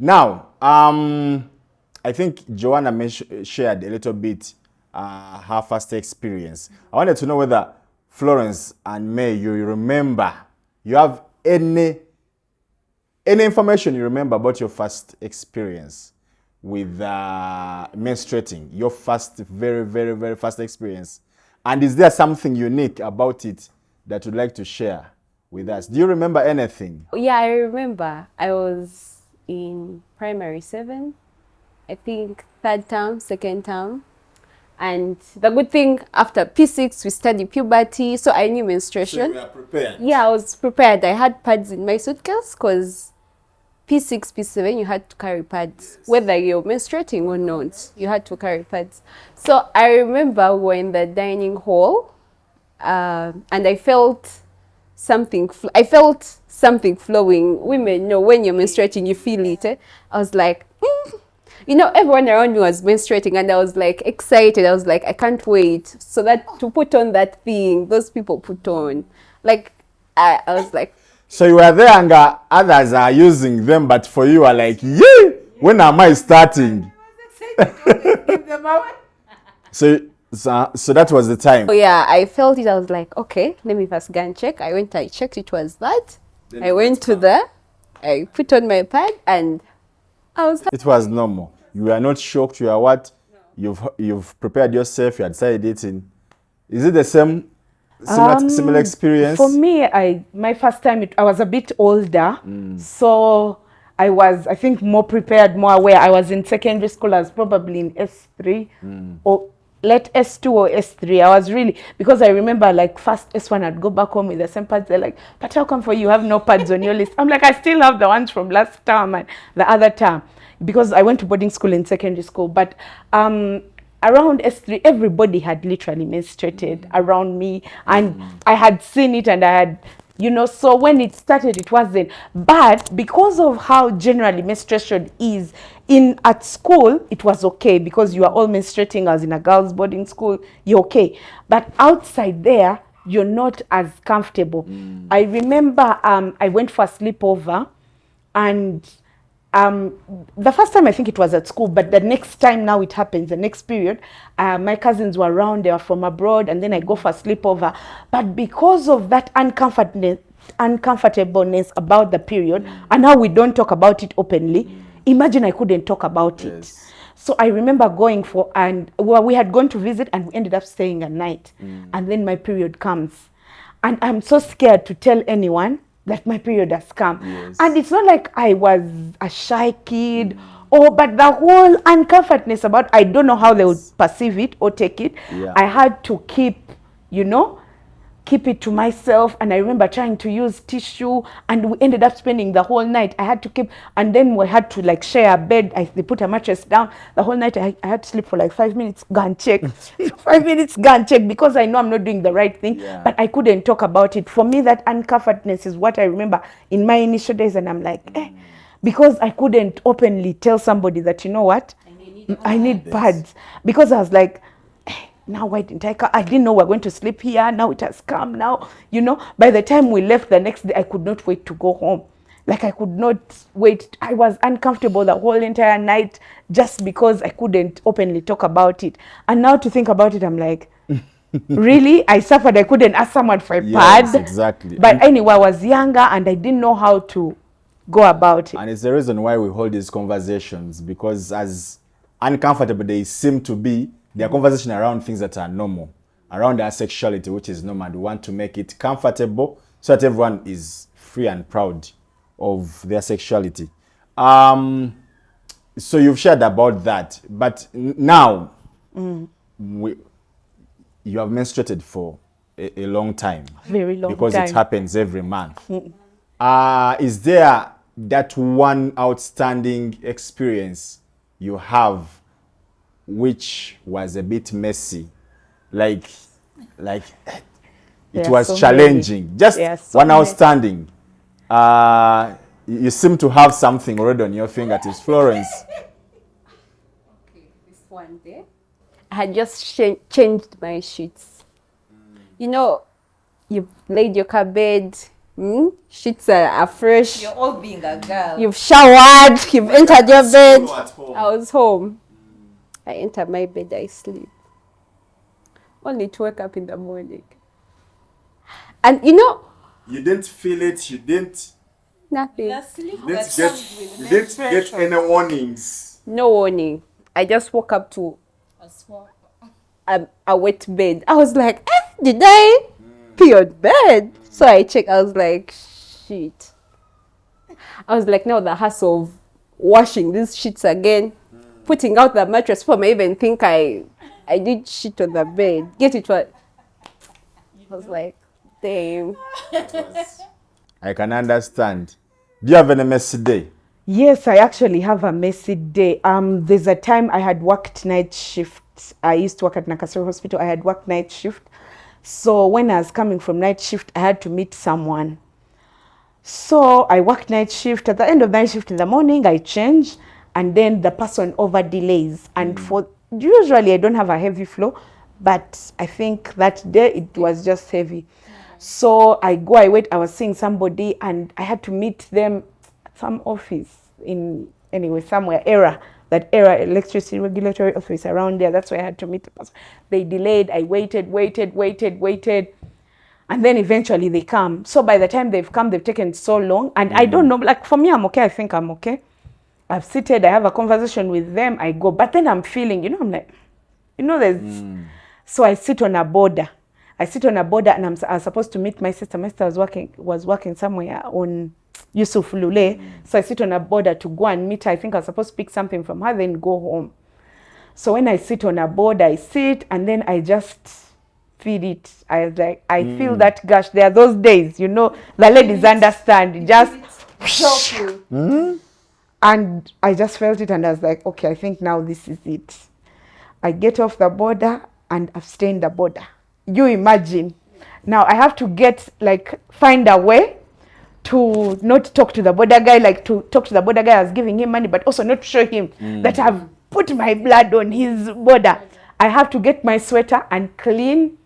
Now, I think Joanna shared a little bit her first experience. I wanted to know whether Florence and May, you remember, you have any information you remember about your first experience with menstruating, your first, very, very, very first experience. And is there something unique about it that you'd like to share with us? Do you remember anything? Yeah, I remember. I was in primary 7, I think third term, second term. And the good thing, after P6, we studied puberty, so I knew menstruation. So you were prepared? Yeah, I was prepared. I had pads in my suitcase because P6, P7, you had to carry pads. Yes. Whether you're menstruating or not, you had to carry pads. So I remember we were in the dining hall, and I felt something flowing. Women know when you're menstruating, you feel it. I was like, you know, everyone around me was menstruating, and I was like excited. I was like, I can't wait. So that to put on that thing, those people put on. Like, I was like. So you were there and others are using them, but for you are like, yeah, when am I starting? So that was the time. Oh yeah, I felt it. I was like, okay, let me first go and check. I went, I checked, it was that. Then I went to there, I put on my pad, and I was happy. It was normal. You were not shocked. You are what? No. You've prepared yourself. You had started eating. Is it the same? Similar experience? For me, my first time, I was a bit older. So I was, I think, more prepared, more aware. I was in secondary school. I was probably in S3 or late S2 or S3. I was really, because I remember like first S1, I'd go back home with the same pads. They're like, but how come for you have no pads on your list? I'm like, I still have the ones from last term and the other term, because I went to boarding school in secondary school. But around S3, everybody had literally menstruated around me, and I had seen it, and I had, you know, so when it started, it wasn't. But because of how generally menstruation is at school, it was okay, because you are all menstruating. As in a girls' boarding school, you're okay. But outside there, you're not as comfortable. I remember I went for a sleepover, and the first time I think it was at school, but the next time now it happens, the next period, my cousins were around, they were from abroad, and then I go for a sleepover. But because of that uncomfortableness about the period, and now we don't talk about it openly, imagine I couldn't talk about it. So I remember going we had gone to visit, and we ended up staying a night. And then my period comes. And I'm so scared to tell anyone that my period has come. Yes. And it's not like I was a shy kid, but the whole uncomfortness about, I don't know how they would perceive it or take it. Yeah. I had to keep it to myself. And I remember trying to use tissue, and we ended up spending the whole night. I had to keep, and then we had to like share a bed. They put a mattress down. The whole night I had to sleep for like 5 minutes, go and check. 5 minutes, go and check, because I know I'm not doing the right thing. Yeah. But I couldn't talk about it. For me, that uncomfortedness is what I remember in my initial days. And I'm like, because I couldn't openly tell somebody that, you know what, I need pads. Because I was like, now why didn't I didn't know we're going to sleep here. Now it has come now, you know. By the time we left the next day, I could not wait to go home. Like, I could not wait. I was uncomfortable the whole entire night, just because I couldn't openly talk about it. And now to think about it, I'm like, really? I suffered. I couldn't ask someone for a pad. Yes, exactly. But anyway, I was younger, and I didn't know how to go about it. And it's the reason why we hold these conversations, because as uncomfortable they seem to be, there are conversations around things that are normal, around our sexuality, which is normal. We want to make it comfortable so that everyone is free and proud of their sexuality. So you've shared about that, but now you have menstruated for a long time. Very long because time. It happens every month. Is there that one outstanding experience you have which was a bit messy, like it was so challenging, many. Just so one outstanding? You seem to have something already on your fingertips, Florence. Okay, this one there. I had just changed my sheets. You know, you laid your bed, Sheets are fresh. You're all being a girl. You've showered. You've entered your bed. At home. I was home. I enter my bed. I sleep. Only to wake up in the morning. And you know, You didn't feel it. You didn't. nothing. The sleep You that didn't get. comes with You didn't get menstruation. any warnings. No warning. I just woke up to A swap. a wet bed. I was like, did I pee on bed? So I checked. I was like, shit. I was like, now the hassle of washing these sheets again, putting out the mattress. For me, even think I did shit on the bed. Get it what? I was like, damn. I can understand. Do you have any messy day? Yes, I actually have a messy day. There's a time I had worked night shift. I used to work at Nakasero Hospital. I had worked night shift. So when I was coming from night shift, I had to meet someone. So I worked night shift. At the end of night shift in the morning, I change, and then the person over delays. And for usually I don't have a heavy flow, but I think that day it was just heavy. So I wait. I was seeing somebody, and I had to meet them at some office in somewhere that electricity regulatory office around there. That's where I had to meet the person. They delayed. I waited, and then eventually they come. So by the time they've come, they've taken so long, and I don't know. Like for me, I'm okay. I think I'm okay. I've seated. I have a conversation with them. I go, but then I'm feeling, I'm like, there's. So I sit on a border. And I was supposed to meet my sister. My sister was working somewhere on Yusuf Lule. So I sit on a border to go and meet her. I think I was supposed to pick something from her, then go home. So when I sit on a border, I sit, and then I just feel it. I was like, I feel that gush. There are those days, the ladies understand. Just and I just felt it, and I was like, okay, I think now this is it. I get off the border, and I've stained the border. You imagine. Now I have to find a way to not talk to the border guy, to talk to the border guy I was giving him money, but also not to show him that I've put my blood on his border. I have to get my sweater and clean.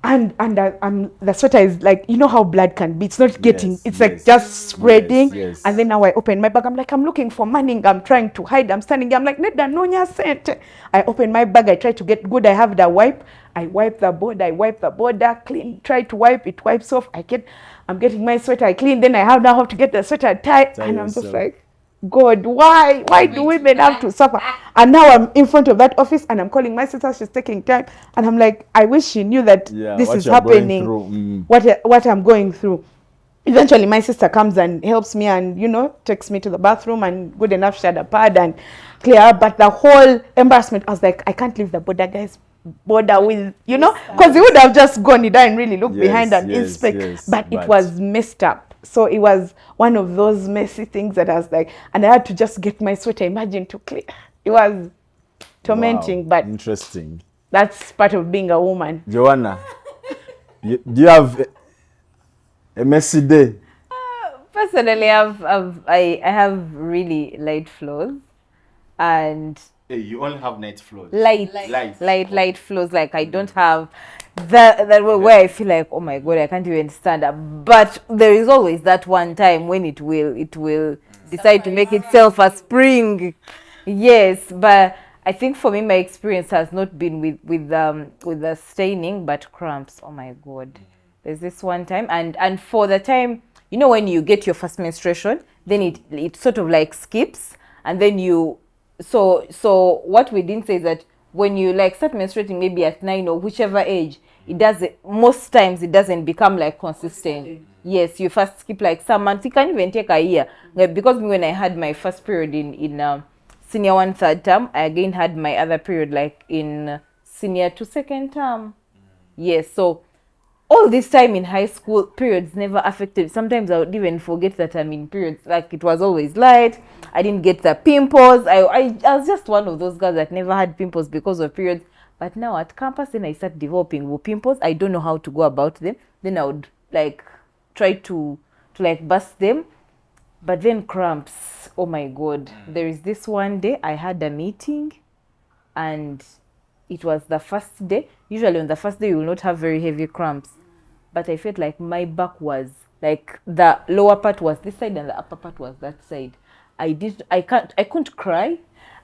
And the sweater is how blood can be. It's not getting, just spreading. Yes. And then now I open my bag. I'm looking for money. I'm trying to hide. I'm standing there. I'm like, Neda, Nonya sent. I open my bag. I try to get good. I have the wipe. I wipe the border, clean, try to wipe. It wipes off. I'm getting my sweater. I clean. Then I now have to get the sweater tied. And I'm just like, God, why do women have to suffer? And now I'm in front of that office, and I'm calling my sister. She's taking time, and I'm like, I wish she knew that this is happening. What I'm going through. Eventually my sister comes and helps me, and takes me to the bathroom, and good enough she had a pad and clear up. But the whole embarrassment, I was like, I can't leave the border guys border with because he would have just gone. He didn't really look behind and inspect, but it was messed up. So it was one of those messy things that I was like, and I had to just get my sweater, imagine, to clean. It was tormenting. But interesting. That's part of being a woman. Joanna, do you have a messy day? Personally, I have really light flows, and Hey, you only have night flows. Light flows. Like I don't have that where I feel like, oh my God, I can't even stand up. But there is always that one time when it will decide to make itself a spring. Yes, but I think for me my experience has not been with the staining, but cramps. Oh my God. There's this one time, and for the time, when you get your first menstruation, then it sort of like skips, and then you. So what we didn't say is that when you start menstruating maybe at 9 or whichever age, most times it doesn't become consistent. Yes, you first skip some months. It can even take a year. Because when I had my first period in senior 1 third term, I again had my other period in senior 2 second term. Yes, so all this time in high school, periods never affected. Sometimes I would even forget that I'm in periods. It was always light. I didn't get the pimples. I was just one of those girls that never had pimples because of periods. But now at campus, then I start developing pimples. I don't know how to go about them. Then I would try to burst them. But then cramps. Oh my God. There is this one day I had a meeting, and it was the first day. Usually on the first day you will not have very heavy cramps. but I felt like my back was like the lower part was this side and the upper part was that side. I couldn't cry.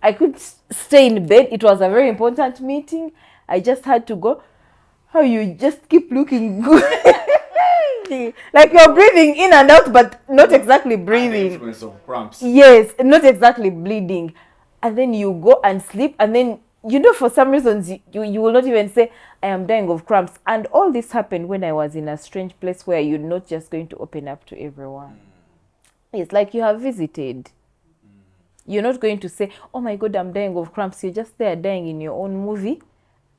I could stay in bed. It was a very important meeting. I just had to go. How you just keep looking good. Like you're breathing in and out, but not exactly breathing. Influence of cramps. Yes, not exactly bleeding. And then you go and sleep, and then for some reasons you will not even say I am dying of cramps. And all this happened when I was in a strange place where you're not just going to open up to everyone. It's like you have visited. You're not going to say, oh my God, I'm dying of cramps. You're just there dying in your own movie.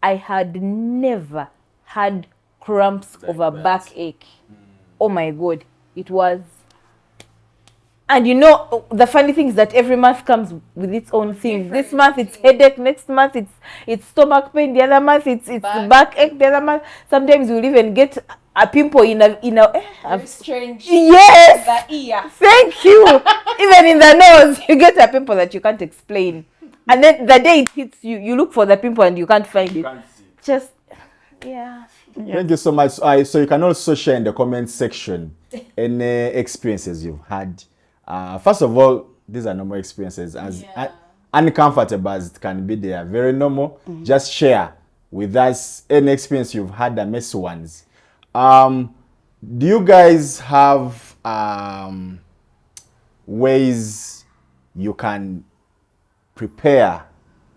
I had never had cramps of a backache. Oh my God, it was. And the funny thing is that every month comes with its own thing. This month it's headache, next month it's stomach pain, the other month it's backache, the other month sometimes you'll even get a pimple in a strange. Yes. The ear. Thank you. Even in the nose, you get a pimple that you can't explain. And then the day it hits you, you look for the pimple and you can't find it. Just, yeah. Thank you so much. So you can also share in the comment section any experiences you've had. First of all, these are normal experiences. As uncomfortable as it can be, they are very normal. Just share with us any experience you've had, the messy ones. Do you guys have ways you can prepare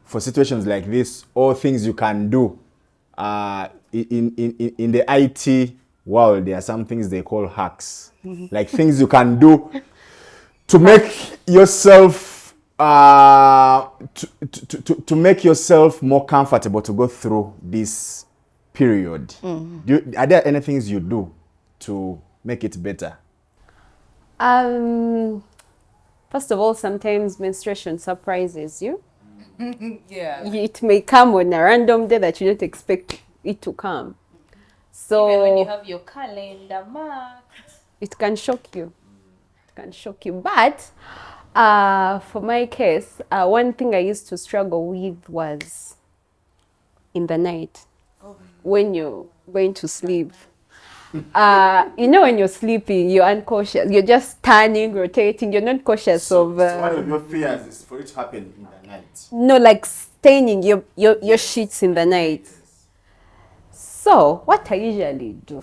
for situations like this, or things you can do? In the IT world, there are some things they call hacks, like things you can do to make yourself to make yourself more comfortable to go through this period. Are there any things you do to make it better? First of all, sometimes menstruation surprises you. Yeah. It may come on a random day that you don't expect it to come. So even when you have your calendar marked, it can shock you. It can shock you. But for my case, one thing I used to struggle with was in the night, when you're going to sleep. When you're sleeping, you're uncautious. You're just turning, rotating. You're not cautious of. So one of your fears is for it to happen in the night. No, like staining your sheets in the night. So what I usually do,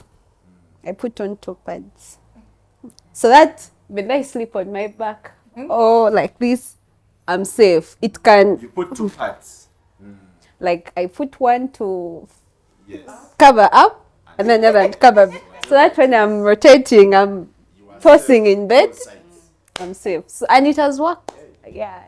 I put on toe pads, so that when I sleep on my back or like this, I'm safe. It can. You put two pads. Like I put one to Yes. cover up, and then the other to cover, so that when I'm rotating, I'm tossing in bed, I'm safe. So, and it has worked. Yeah.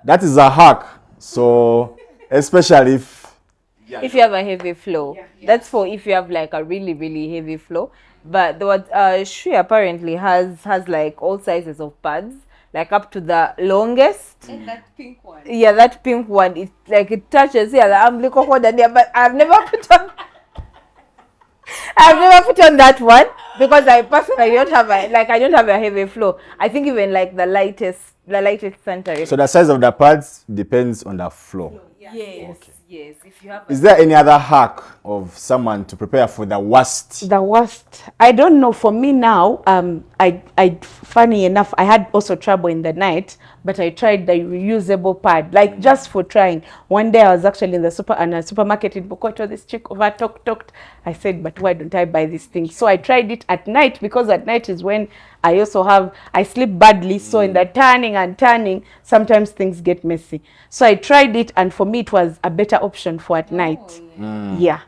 That is a hack. So especially if you have a heavy flow, that's for if you have like a really really heavy flow. But what she apparently has like all sizes of pads, like up to the longest. And that pink one. Yeah, that pink one. It like it touches the umbilical cord, and but I've never put on that one because I personally don't have I don't have a heavy flow. I think even like the lightest center. So the size of the pads depends on the flow. Yes, yes. If you have Is there any other hack of someone to prepare for the worst? The worst, I don't know. For me now, I funny enough, I had also trouble in the night, but I tried the reusable pad, like just for trying. One day I was actually in the supermarket in Bukoto. This chick over talked. I said, but why don't I buy this thing? So I tried it at night, because at night is when I sleep badly. So in the turning, sometimes things get messy. So I tried it, and for me it was a better option for at night. Yeah.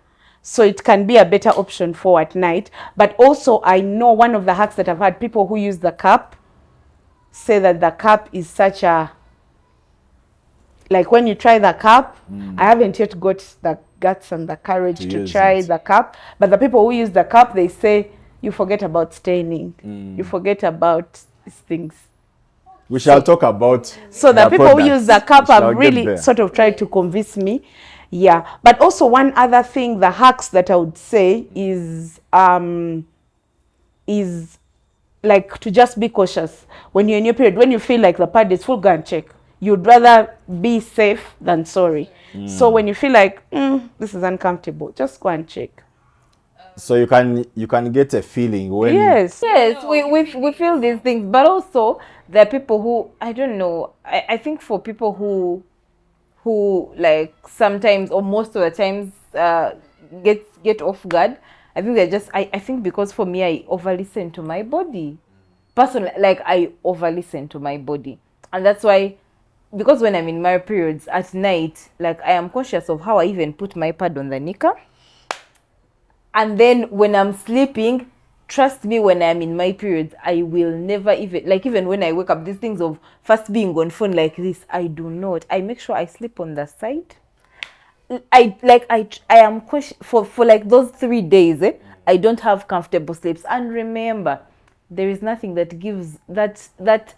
So it can be a better option for at night. But also I know one of the hacks that I've had, people who use the cup say that the cup is such a, like when you try the cup, I haven't yet got the guts and the courage to try the cup. But the people who use the cup, they say you forget about staining. You forget about these things. We shall talk about. So the people who use the cup We shall have get really there. sort of tried to convince me. Yeah. But also one other thing, the hacks that I would say is like to just be cautious. When you're in your period, when you feel like the pad is full, go and check. You'd rather be safe than sorry. So when you feel like, this is uncomfortable, just go and check. So you can get a feeling when Yes. Yes, we feel these things, but also there are people who, I don't know, I think for people who like sometimes or most of the times get off guard, I think they're just, I think because for me I over listen to my body. Personally, like I over listen to my body, and that's why, because when I'm in my periods at night, like I am conscious of how I even put my pad on the knicker. And then when I'm sleeping, trust me, when I'm in my periods, I will never even, like even when I wake up, these things of first being on phone like this, I do not. I make sure I sleep on the side. I am for like those 3 days, I don't have comfortable sleeps. And remember, there is nothing that gives that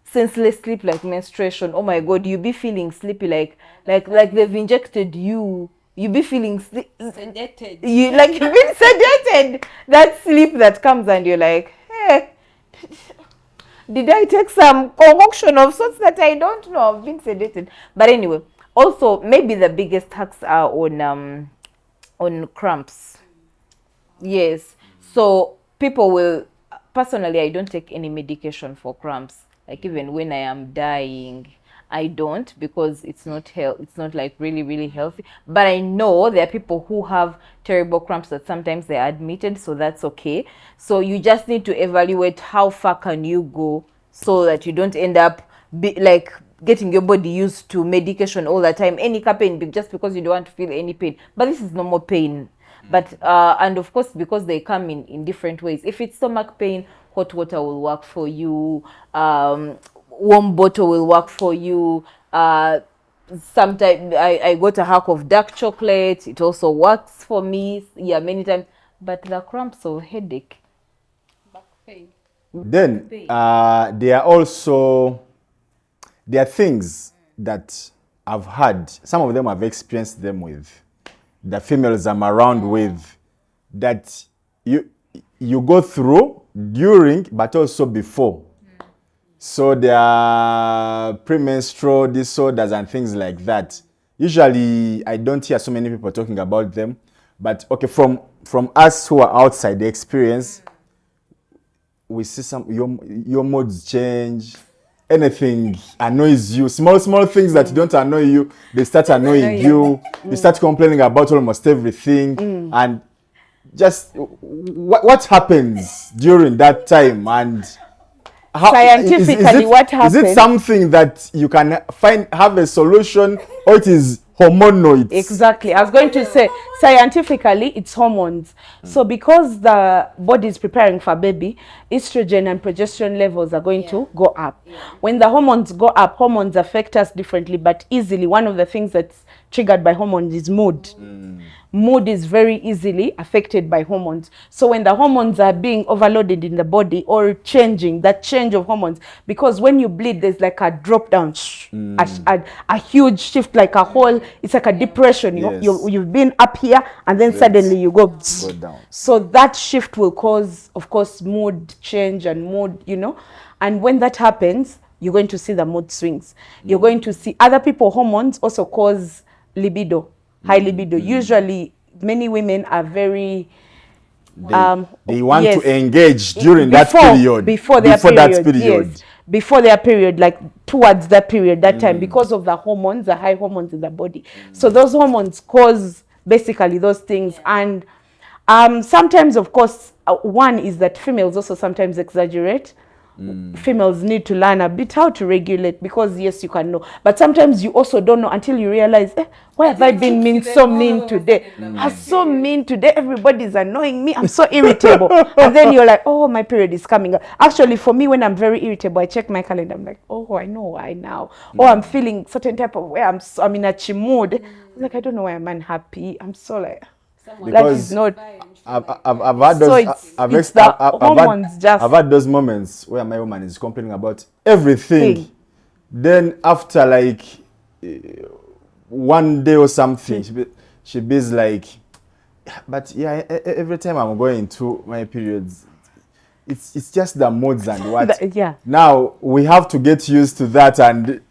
senseless sleep like menstruation. Oh my god, you be feeling sleepy like they've injected you. You be feeling Sedated. you like you've been sedated. That sleep that comes and you're like, hey, did I take some concoction of sorts that I don't know? I've been sedated. But anyway, also maybe the biggest hacks are on cramps. Yes. So people will, personally, I don't take any medication for cramps. Like even when I am dying, I don't, because it's not it's not like really really healthy. But I know there are people who have terrible cramps that sometimes they're admitted, so that's okay. So you just need to evaluate how far can you go so that you don't end up like getting your body used to medication all the time, any pain, just because you don't want to feel any pain. But this is normal pain. But and of course, because they come in different ways. If it's stomach pain, hot water will work for you. Warm bottle will work for you. Sometimes I got a hack of dark chocolate. It also works for me. Yeah, many times. But the cramps or headache. Back pain. then there are things that I've had, some of them I've experienced them with, the females I'm around with, that you go through during but also before. So there are premenstrual disorders and things like that. Usually I don't hear so many people talking about them, but okay, from us who are outside the experience, we see some your modes change. Anything annoys you, small things that don't annoy you, they start annoying you. You start complaining about almost everything. And just what happens during that time, and how Scientifically, what is it happens? something that you can have a solution, or it is hormonal? Exactly. I was going to say, scientifically, it's hormones. So because the body is preparing for baby, estrogen and progesterone levels are going to go up. When the hormones go up, hormones affect us differently, but easily. One of the things that's triggered by hormones is mood. Mood is very easily affected by hormones. So when the hormones are being overloaded in the body or changing, that change of hormones, because when you bleed, there's like a drop down, a huge shift, like a whole, it's like a depression. Yes. You've been up here and then suddenly you go down. So that shift will cause, of course, mood change and mood, and when that happens, you're going to see the mood swings. You're going to see other people, hormones also cause libido, high libido. Usually, many women are very They want yes, to engage during that period. Before their that period. Yes, before their period, like towards that period, that time, because of the hormones, the high hormones in the body. So those hormones cause basically those things. And sometimes, of course, one is that females also sometimes exaggerate. Females need to learn a bit how to regulate, because yes, you can know, but sometimes you also don't know until you realize, why have I been so mean today? I'm so mean today, everybody's annoying me, I'm so irritable. And then you're like, oh, my period is coming up. Actually, for me, when I'm very irritable, I check my calendar, I'm like, oh, I know why now. Or I'm feeling certain type of way, I'm in a chi mood. I'm like, I don't know why I'm unhappy. I'm so like, life is not. I've had those. I've had those moments where my woman is complaining about everything. Then after like one day or something, she be like, but yeah, every time I'm going through my periods, it's just the moods and what. Yeah. Now we have to get used to that, and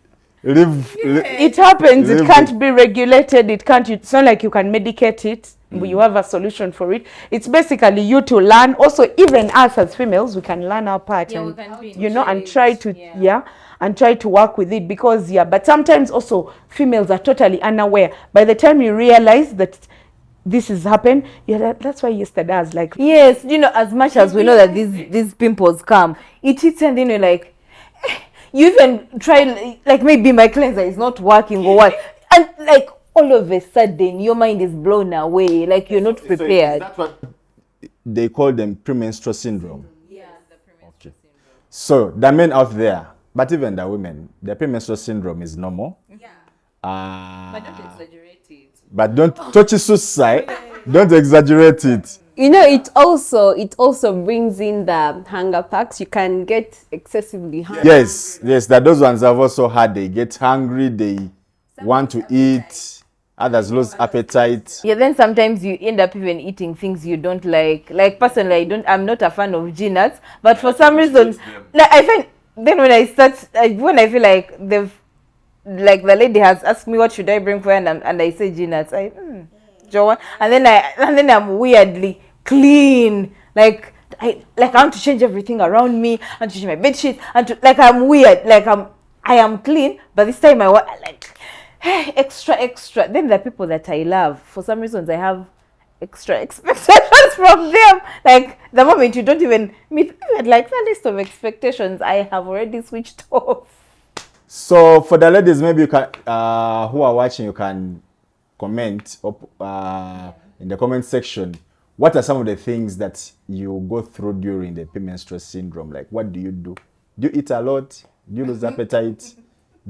It happens. It can't be regulated. It can't. It's not like you can medicate it. You have a solution for it. It's basically you to learn. Also, even us as females, we can learn our part and and try to and try to work with it because But sometimes also females are totally unaware. By the time you realize that this has happened, that's why yesterday I was like, yes, as much as we know that these pimples come, it hits and then you're like, you even try, like maybe my cleanser is not working or what, and like all of a sudden your mind is blown away, like you're not prepared. So that's what they call them premenstrual syndrome. Yeah, the premenstrual syndrome. So the men out there, but even the women, the premenstrual syndrome is normal. Yeah. But don't exaggerate it. But don't touch it suicide. Don't exaggerate it. It also brings in the hunger packs. You can get excessively hungry. Yes, that those ones have also had. They get hungry. They want to eat. Others lose appetite. Yeah, then sometimes you end up even eating things you don't like. Like personally, I'm not a fan of nuts, but for some reason, like I find then when I feel like the lady has asked me what should I bring for her, and I say nuts, Joanna, and then I'm weirdly clean, like I want to change everything around me and to change my bed sheet and I'm weird, I am clean, but this time I want extra. Then the people that I love, for some reasons I have extra expectations from them. Like the moment you don't even meet like the list of expectations, I have already switched off. So for the ladies, maybe you can who are watching, you can comment in the comment section. What are some of the things that you go through during the premenstrual syndrome? Like, what do you do? Do you eat a lot? Do you lose appetite?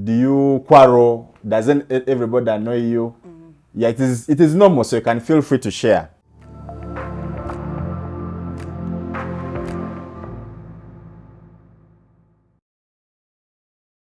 Do you quarrel? Doesn't everybody annoy you? Yeah, it is normal, so you can feel free to share.